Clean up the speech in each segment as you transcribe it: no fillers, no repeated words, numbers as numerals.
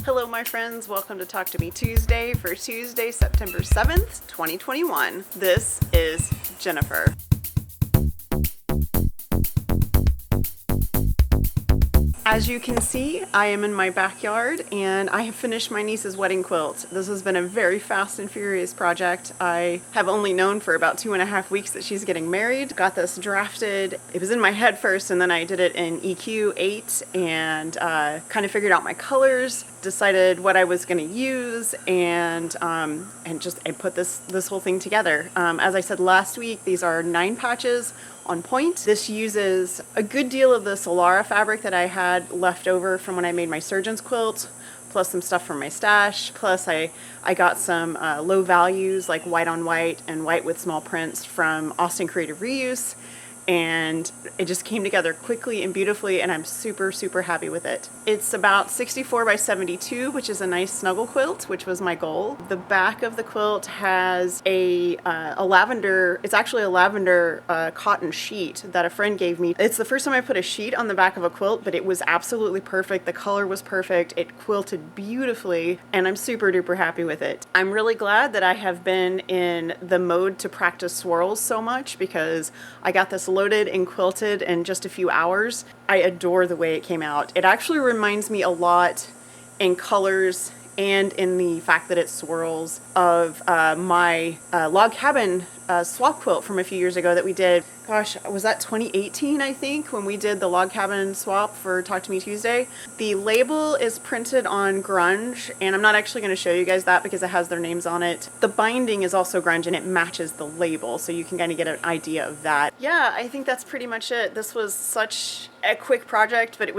Hello my friends, welcome to Talk to Me Tuesday for Tuesday, September 7th, 2021. This is Jennifer. As you can see, I am in my backyard and I have finished my niece's wedding quilt. This has been a very fast and furious project. I have only known for about 2.5 weeks that she's getting married. Got this drafted. It was in my head first and then I did it in EQ8 and kind of figured out my colors, decided what I was going to use, and I put this whole thing together. As I said last week, these are 9 patches on point. This uses a good deal of the Solara fabric that I had left over from when I made my surgeon's quilt, plus some stuff from my stash, plus I got some low values like white on white and white with small prints from Austin Creative Reuse, and it just came together quickly and beautifully, and I'm super happy with it. It's about 64 by 72, which is a nice snuggle quilt, which was my goal. The back of the quilt has a lavender, it's actually a lavender cotton sheet that a friend gave me. It's the first time I put a sheet on the back of a quilt, but it was absolutely perfect. The color was perfect. It quilted beautifully, and I'm super duper happy with it. I'm really glad that I have been in the mode to practice swirls so much, because I got this loaded and quilted in just a few hours. I adore the way it came out. It actually reminds me a lot in colors and in the fact that it swirls of my log cabin swap quilt from a few years ago that we did. Gosh, was that 2018, I think, when we did the log cabin swap for Talk to Me Tuesday? The label is printed on grunge, and I'm not actually going to show you guys that because it has their names on it. The binding is also grunge and it matches the label, so you can kind of get an idea of that. Yeah, I think that's pretty much it. This was such a quick project, but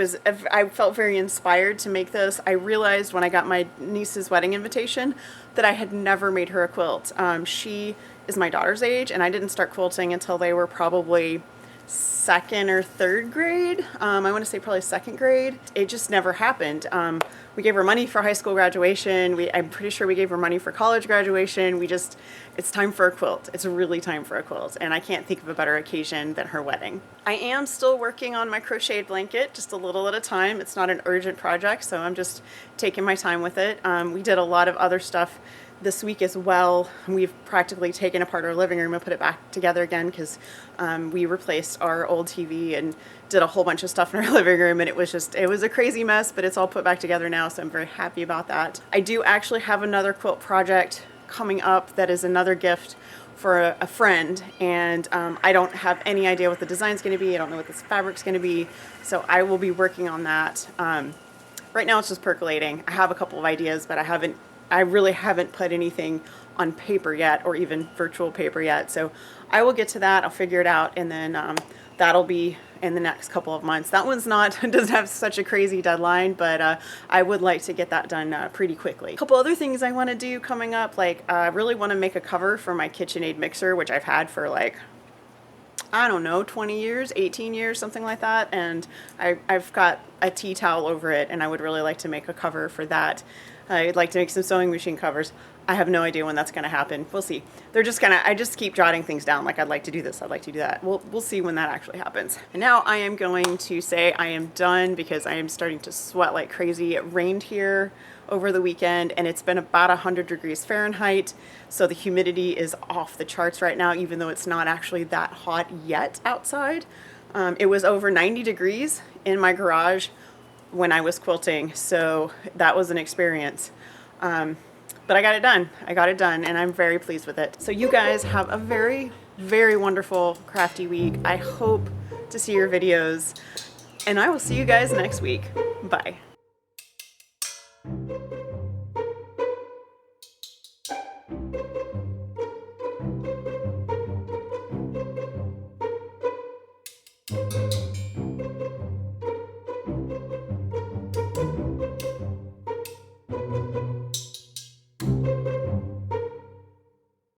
I felt very inspired to make this. I realized when I got my niece's wedding invitation that I had never made her a quilt. She is my daughter's age, and I didn't start quilting until they were probably 2nd or 3rd grade. I want to say probably 2nd grade. It just never happened. We gave her money for high school graduation. I'm pretty sure we gave her money for college graduation. It's time for a quilt. It's really time for a quilt, and I can't think of a better occasion than her wedding. I am still working on my crocheted blanket, just a little at a time. It's not an urgent project, so I'm just taking my time with it. We did a lot of other stuff this week as well. We've practically taken apart our living room and put it back together again because we replaced our old TV and did a whole bunch of stuff in our living room, and it was a crazy mess, but it's all put back together now, so I'm very happy about that. I do actually have another quilt project coming up that is another gift for a friend, and I don't have any idea what the design's going to be. I don't know what this fabric's going to be, so I will be working on that. Right now it's just percolating. I have a couple of ideas, but I really haven't put anything on paper yet, or even virtual paper yet. So I will get to that. I'll figure it out, and then that'll be in the next couple of months. That one's doesn't have such a crazy deadline, but I would like to get that done pretty quickly. A couple other things I want to do coming up, like I really want to make a cover for my KitchenAid mixer, which I've had for like, I don't know, 20 years, 18 years, something like that. And I've got a tea towel over it, and I would really like to make a cover for that. I'd like to make some sewing machine covers. I have no idea when that's going to happen. We'll see. I just keep jotting things down, like I'd like to do this, I'd like to do that. We'll see when that actually happens. And now I am going to say I am done because I am starting to sweat like crazy. It rained here over the weekend, and it's been about 100 degrees Fahrenheit, so the humidity is off the charts right now, even though it's not actually that hot yet outside. It was over 90 degrees in my garage when I was quilting, so that was an experience. But I got it done, and I'm very pleased with it. So you guys have a very, very wonderful crafty week. I hope to see your videos, and I will see you guys next week. Bye.